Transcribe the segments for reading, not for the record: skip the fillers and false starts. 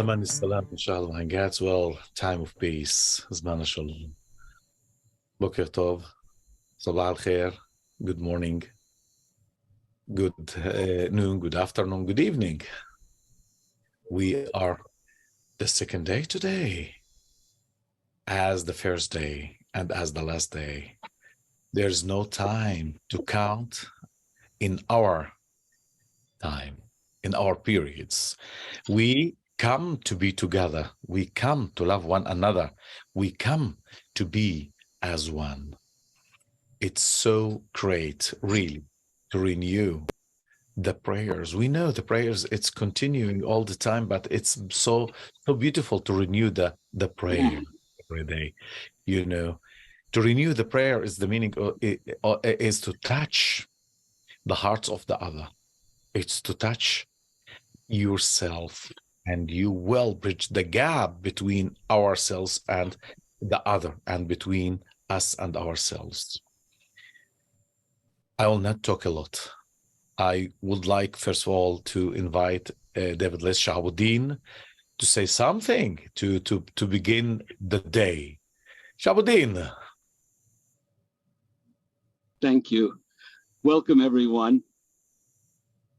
زمان السلام إن شاء الله. And God's well, time of peace. زمان الشلom. Boker Tov. Sabah al-Khair. Good morning. Good noon, good afternoon, good evening. We are the second day today. As the first day and as the last day. There's no time to count in our time, in our periods. We come to be together. We come to love one another. We come to be as one. It's so great, really, to renew the prayers. We know the prayers, it's continuing all the time, but it's so beautiful to renew the prayer every day. You know, to renew the prayer is the meaning is to touch the hearts of the other. It's to touch yourself, and you will bridge the gap between ourselves and the other, and between us and ourselves. I will not talk a lot. I would like, first of all, to invite David Les Shahabuddin to say something to begin the day. Shahabuddin. Thank you. Welcome, everyone.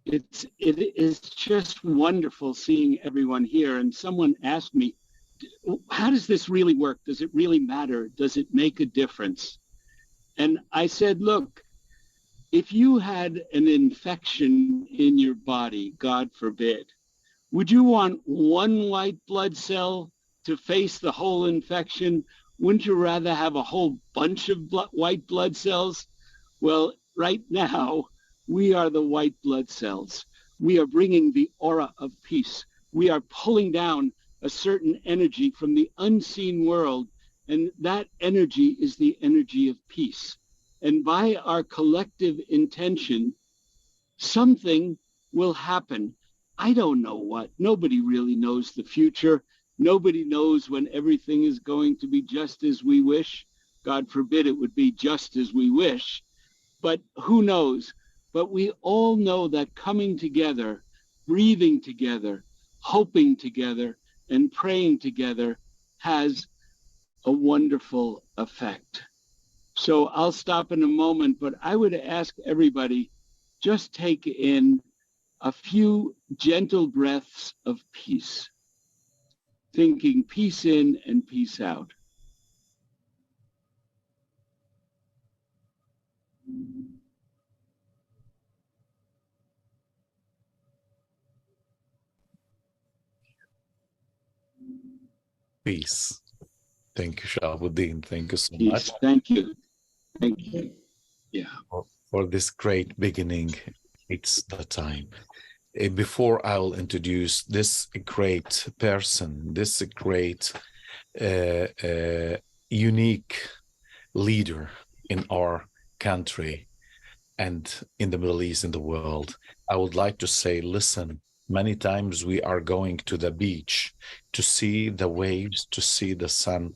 It is just wonderful seeing everyone here. And someone asked me, how does this really work? Does it really matter? Does it make a difference? And I said, look, if you had an infection in your body, God forbid, would you want one white blood cell to face the whole infection? Wouldn't you rather have a whole bunch of white blood cells? Well, right now, we are the white blood cells. We are bringing the aura of peace. We are pulling down a certain energy from the unseen world, and that energy is the energy of peace. And by our collective intention, something will happen. I don't know what. Nobody really knows the future. Nobody knows when everything is going to be just as we wish. God forbid it would be just as we wish. But who knows? But we all know that coming together, breathing together, hoping together, and praying together has a wonderful effect. So I'll stop in a moment, but I would ask everybody, just take in a few gentle breaths of peace, thinking peace in and peace out. Peace. Thank you, Shahabuddin. Thank you so Peace. much. Thank you. Thank you. Yeah. For this great beginning. It's the time. Before I will introduce this great person, this great, unique leader in our country and in the Middle East, in the world, I would like to say, listen, many times we are going to the beach to see the waves, to see the sun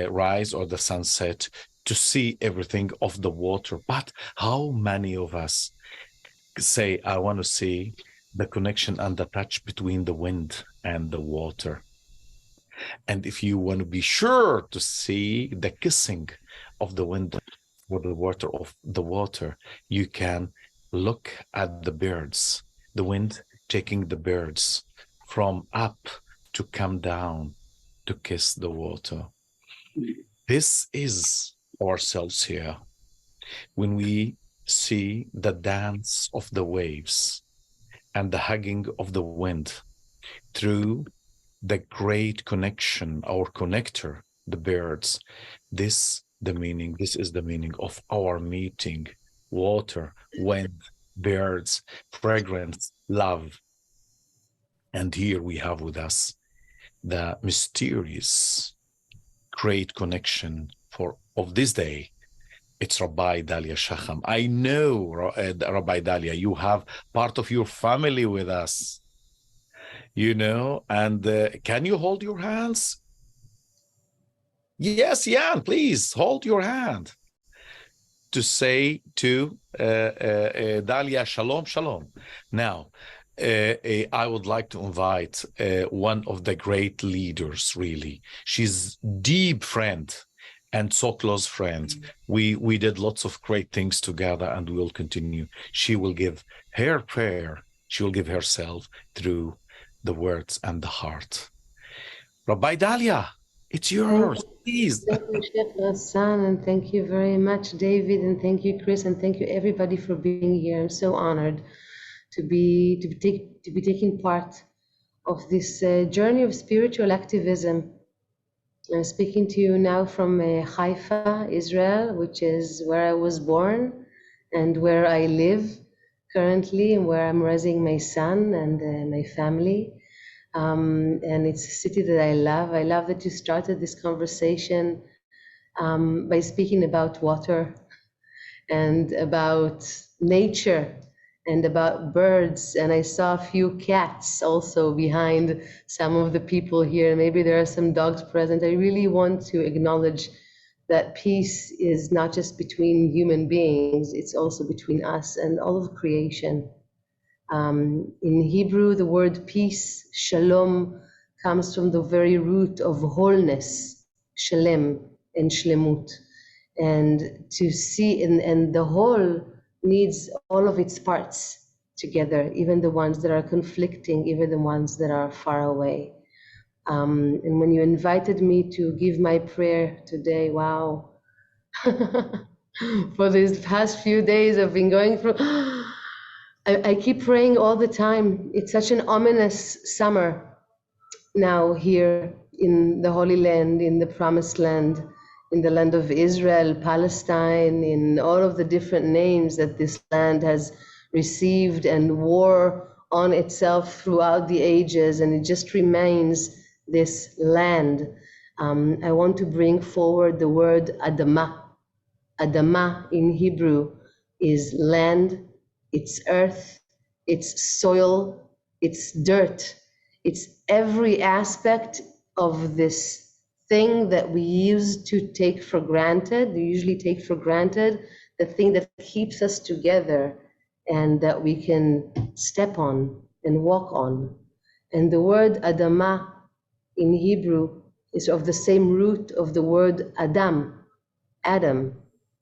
rise or the sunset, to see everything of the water. But how many of us say, I want to see the connection and the touch between the wind and the water? And if you want to be sure to see the kissing of the wind or the water of the water, you can look at the birds, the wind taking the birds from up to come down to kiss the water. This is ourselves here. When we see the dance of the waves and the hugging of the wind through the great connection, our connector, the birds, this is the meaning of our meeting: water, wind, birds, fragrance, love. And here we have with us the mysterious great connection of this day. It's Rabbi Dahlia Shakham. I know, Rabbi Dahlia, you have part of your family with us, you know, and can you hold your hands? Yes, Jan, please hold your hand to say to Dahlia, shalom, shalom. Now, I would like to invite one of the great leaders, really. She's deep friend and so close friend. We did lots of great things together and we will continue. She will give her prayer. She will give herself through the words and the heart. Rabbi Dahlia, it's yours, please. Thank you, Sheikh Ghassan, and thank you very much, David, and thank you, Chris, and thank you everybody for being here. I'm so honored to be taking part of this journey of spiritual activism. I'm speaking to you now from Haifa, Israel, which is where I was born and where I live currently, and where I'm raising my son and my family. And it's a city that I love. I love that you started this conversation by speaking about water and about nature and about birds. And I saw a few cats also behind some of the people here. Maybe there are some dogs present. I really want to acknowledge that peace is not just between human beings, it's also between us and all of creation. In Hebrew, the word peace, shalom, comes from the very root of wholeness, shalem and shlemut. And to see, and the whole needs all of its parts together, even the ones that are conflicting, even the ones that are far away. And when you invited me to give my prayer today, wow, for these past few days I've been going through, I keep praying all the time. It's such an ominous summer now here in the Holy Land, in the Promised Land, in the land of Israel, Palestine, in all of the different names that this land has received and wore on itself throughout the ages, and it just remains this land. I want to bring forward the word Adama. Adama in Hebrew is land, it's earth, it's soil, it's dirt. It's every aspect of this thing that we used to take for granted, we usually take for granted, the thing that keeps us together and that we can step on and walk on. And the word Adama in Hebrew is of the same root of the word Adam, Adam,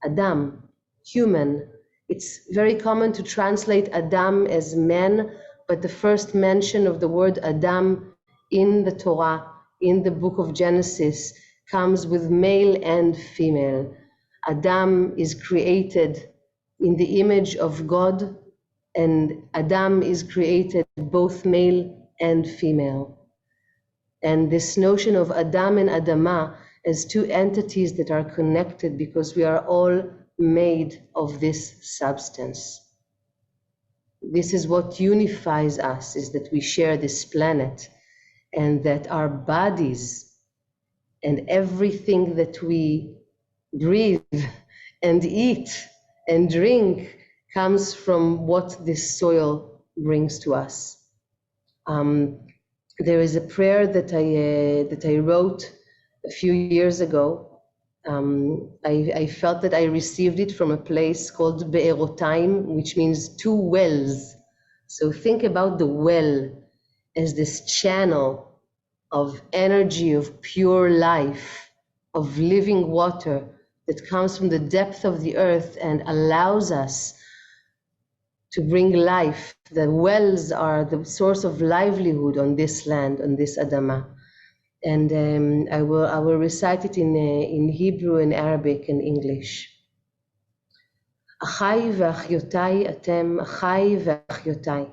Adam, human. It's very common to translate Adam as man, but the first mention of the word Adam in the Torah, in the book of Genesis, comes with male and female. Adam is created in the image of God, and Adam is created both male and female. And this notion of Adam and Adama as two entities that are connected because we are all made of this substance. This is what unifies us, is that we share this planet, and that our bodies and everything that we breathe and eat and drink comes from what this soil brings to us. There is a prayer that I wrote a few years ago. I felt that I received it from a place called Be'erotaim, which means two wells. So think about the well as this channel of energy, of pure life, of living water that comes from the depth of the earth and allows us to bring life. The wells are the source of livelihood on this land, on this Adama. And I will recite it in Hebrew and Arabic and English. Achai ve'achyotai atem, achai ve'achyotai.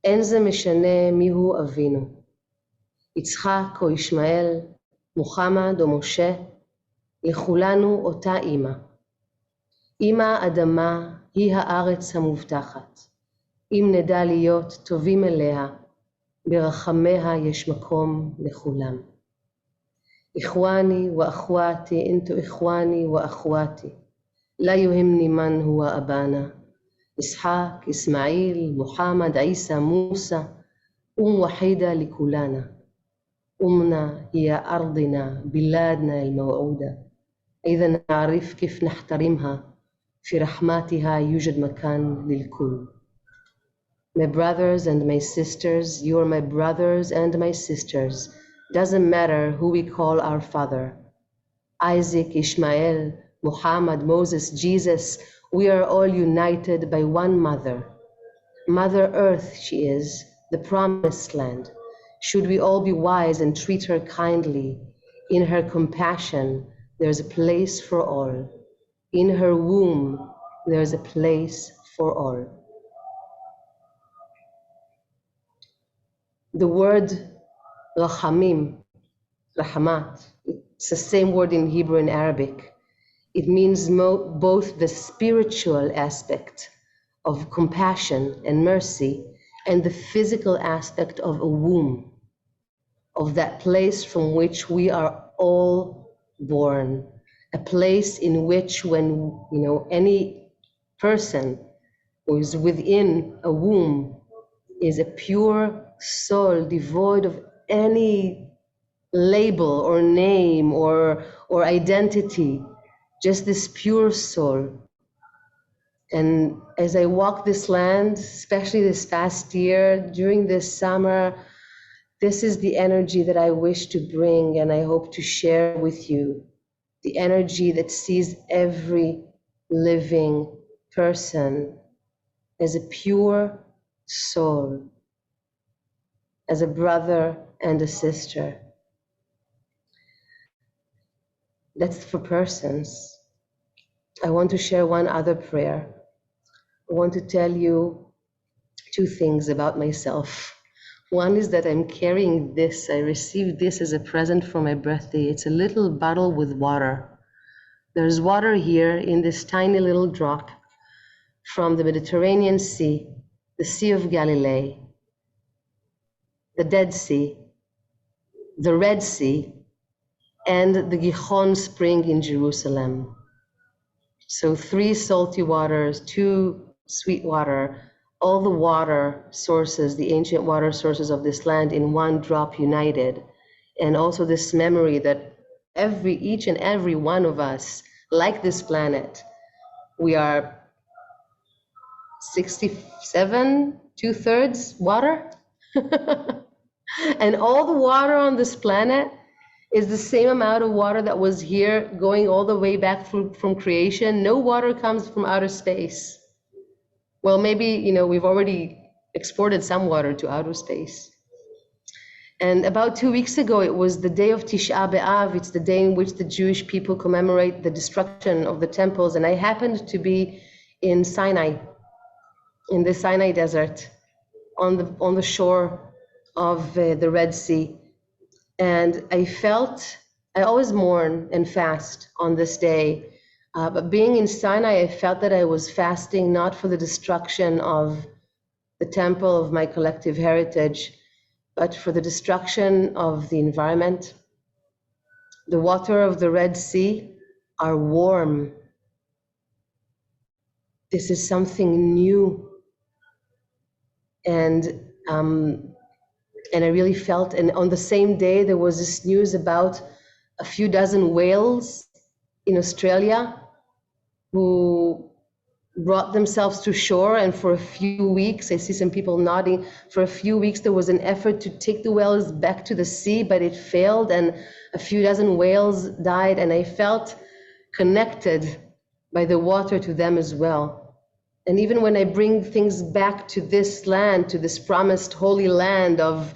אין זה משנה מיהו אבינו, יצחק או ישמעאל, מוחמד או משה, לכולנו אותה אמא. אמא אדמה היא הארץ המובטחת. אם נדע להיות טובים אליה, ברחמיה יש מקום לכולם. إخواني وأخواتي أنتو إخواني وأخواتي لا يهمني من هو أبانا إسحاق إسماعيل محمد عيسى موسى وحيدة لكلنا أمنا هي أرضنا بلادنا الموعودة إذا نعرف كيف نحترمها في رحماتها يوجد مكان للكل. My brothers and my sisters, you are my brothers and my sisters. Doesn't matter who we call our father. Isaac, Ishmael, Muhammad, Moses, Jesus, we are all united by one mother. Mother Earth she is, the promised land. Should we all be wise and treat her kindly? In her compassion, there's a place for all. In her womb, there's a place for all. The word rachamim, rahamat, it's the same word in Hebrew and Arabic. It means both the spiritual aspect of compassion and mercy and the physical aspect of a womb, of that place from which we are all born, a place in which when any person who is within a womb is a pure soul devoid of any label or name or identity, just this pure soul. And as I walk this land, especially this past year, during this summer, this is the energy that I wish to bring and I hope to share with you. The energy that sees every living person as a pure soul, as a brother and a sister. That's for persons. I want to share one other prayer. I want to tell you two things about myself. One is that I'm carrying this. I received this as a present for my birthday. It's a little bottle with water. There's water here in this tiny little drop from the Mediterranean Sea, the Sea of Galilee, the Dead Sea, the Red Sea, and the Gihon Spring in Jerusalem. So 3 salty waters, 2 sweet water, all the water sources, the ancient water sources of this land in one drop united. And also this memory that each and every one of us, like this planet, we are 67, 2/3 water. And all the water on this planet is the same amount of water that was here going all the way back from creation. No water comes from outer space. Well, maybe, we've already exported some water to outer space. And about 2 weeks ago, it was the day of Tisha B'Av. It's the day in which the Jewish people commemorate the destruction of the temples. And I happened to be in Sinai, in the Sinai desert, on the shore of the Red Sea. And I always mourn and fast on this day. But being in Sinai, I felt that I was fasting not for the destruction of the temple of my collective heritage, but for the destruction of the environment. The water of the Red Sea are warm. This is something new. And I really felt, and on the same day, there was this news about a few dozen whales in Australia who brought themselves to shore, and for a few weeks, I see some people nodding, for a few weeks there was an effort to take the whales back to the sea, but it failed, and a few dozen whales died, and I felt connected by the water to them as well. And even when I bring things back to this land, to this promised holy land of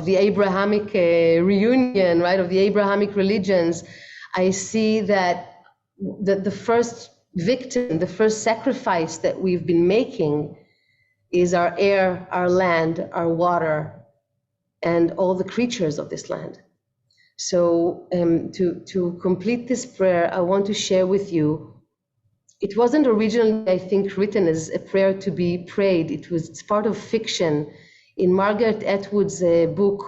the Abrahamic reunion, right, of the Abrahamic religions, I see that the first victim, the first sacrifice that we've been making is our air, our land, our water, and all the creatures of this land. So to complete this prayer, I want to share with you, it wasn't originally, I think, written as a prayer to be prayed. It's part of fiction. In Margaret Atwood's book,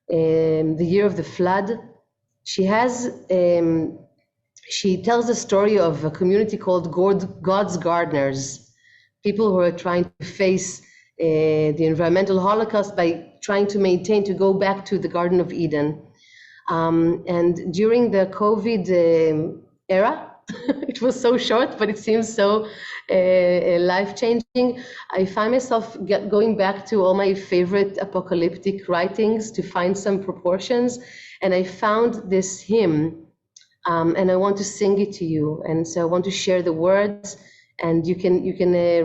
The Year of the Flood, she tells the story of a community called God's Gardeners, people who are trying to face the environmental holocaust by trying to go back to the Garden of Eden. And during the COVID era, It was so short, but it seems so life-changing. I find myself going back to all my favorite apocalyptic writings to find some proportions, and I found this hymn, and I want to sing it to you. And so I want to share the words, and you can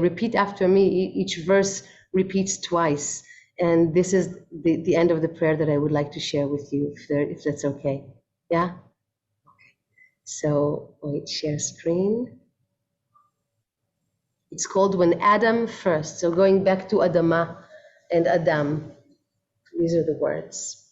repeat after me. Each verse repeats twice, and this is the end of the prayer that I would like to share with you, if that's okay. Yeah. So wait, share screen. It's called When Adam First. So going back to Adama and Adam. These are the words.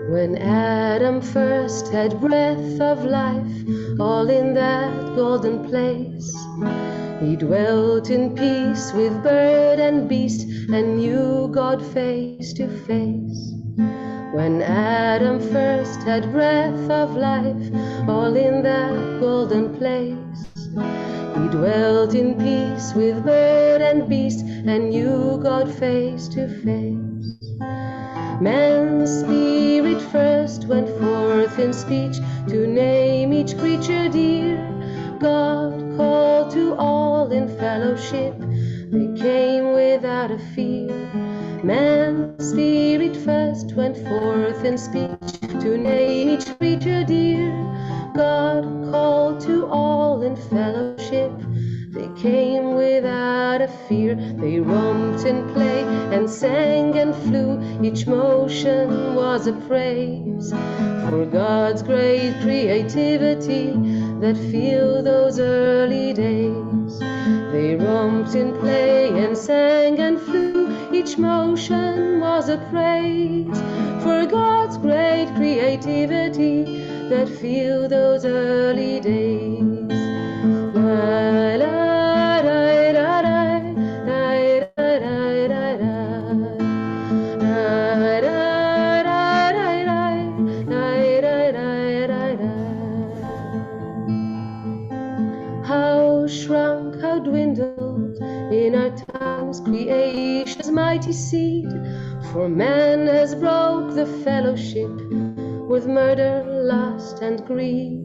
When Adam first had breath of life, all in that golden place, he dwelt in peace with bird and beast, and knew God face to face. When Adam first had breath of life, all in that golden place, he dwelt in peace with bird and beast, and knew God face to face. Man's spirit first went forth in speech to name each creature dear. God called to all in fellowship, they came without a fear. Man's spirit first went forth in speech to name each creature dear. God called to all in fellowship, they came without a fear. They romped and played and sang and flew, each motion was a praise for God's great creativity that filled those early days. They romped and played and sang and flew, each motion was a praise for God's great creativity that filled those early days. La, la, shrunk, how dwindled in our times creation's mighty seed, for man has broke the fellowship with murder, lust, and greed.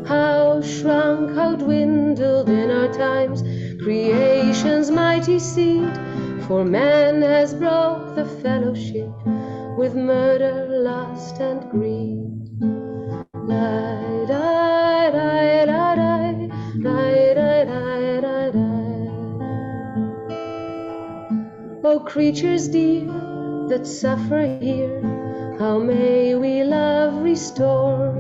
How shrunk, how dwindled in our times creation's mighty seed, for man has broke the fellowship with murder, lust, and greed. O creatures dear that suffer here, how may we love restore?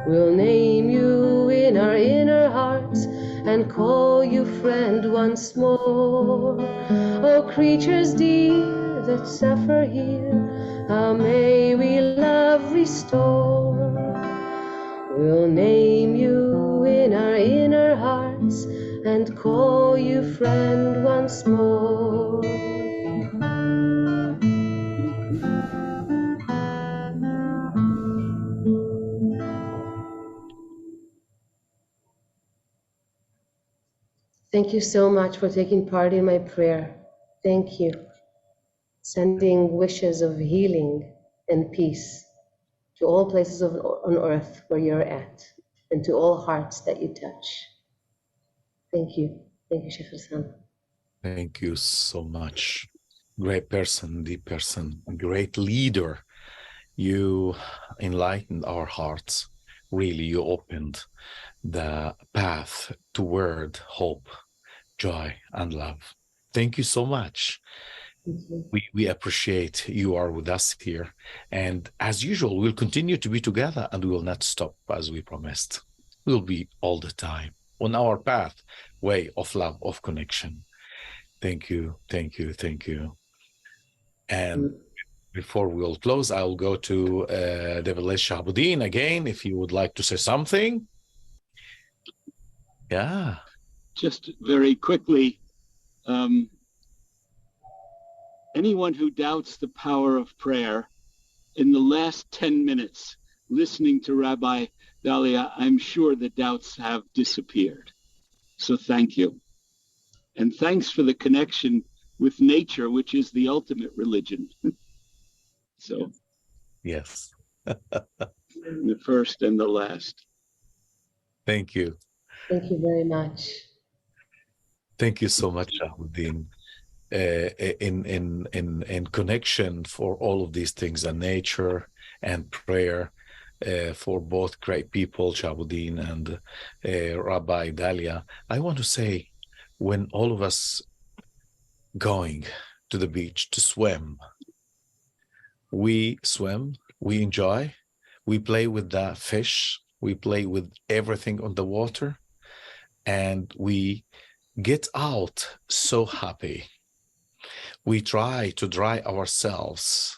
We'll name you in our inner hearts and call you friend once more. O creatures dear that suffer here, how may we love restore? We'll name you in our inner hearts and call you friend once more. Thank you so much for taking part in my prayer. Thank you. Sending wishes of healing and peace to all places on earth where you're at, and to all hearts that you touch. Thank you. Thank you, Sheikh Ghassan. Thank you so much. Great person, deep person, great leader. You enlightened our hearts. Really, you opened the path toward hope, joy, and love. Thank you so much. We appreciate you are with us here. And as usual, we'll continue to be together, and we will not stop as we promised. We'll be all the time on our path, way of love, of connection. Thank you, thank you, thank you. And before we'll close, I'll go to Dahlia Shakham again, if you would like to say something. Yeah. Just very quickly, anyone who doubts the power of prayer, in the last 10 minutes, listening to Rabbi Dahlia, I'm sure the doubts have disappeared. So thank you. And thanks for the connection with nature, which is the ultimate religion. So, yes. the first and the last. Thank you. Thank you very much. Thank you so much, Shahuddin. In connection for all of these things, and nature and prayer, for both great people, Shahuddin and Rabbi Dahlia. I want to say, when all of us going to the beach to swim, we swim, we enjoy, we play with the fish, we play with everything on the water, and we get out so happy. We try to dry ourselves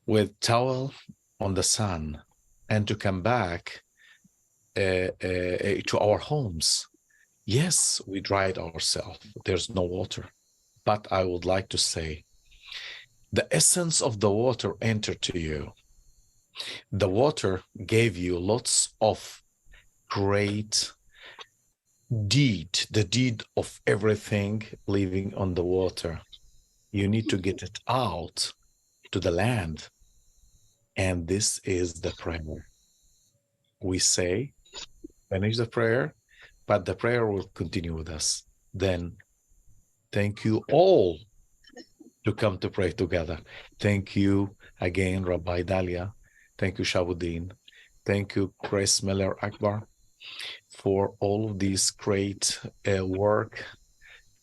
with towel on the sun and to come back to our homes. Yes, we dried ourselves. There's no water. But I would like to say, the essence of the water entered to you. The water gave you lots of great deed, the deed of everything living on the water. You need to get it out to the land. And this is the prayer. We say, finish the prayer, but the prayer will continue with us. Then thank you all to come to pray together. Thank you again, Rabbi Dahlia. Thank you, Shahuddin. Thank you, Grace Miller Akbar, for all of this great work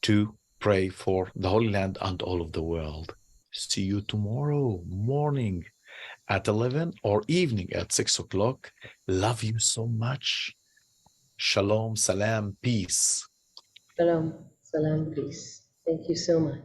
to pray for the Holy Land and all of the world. See you tomorrow morning at 11 or evening at 6 o'clock. Love you so much. Shalom, salam, peace. Shalom, salam, peace. Thank you so much.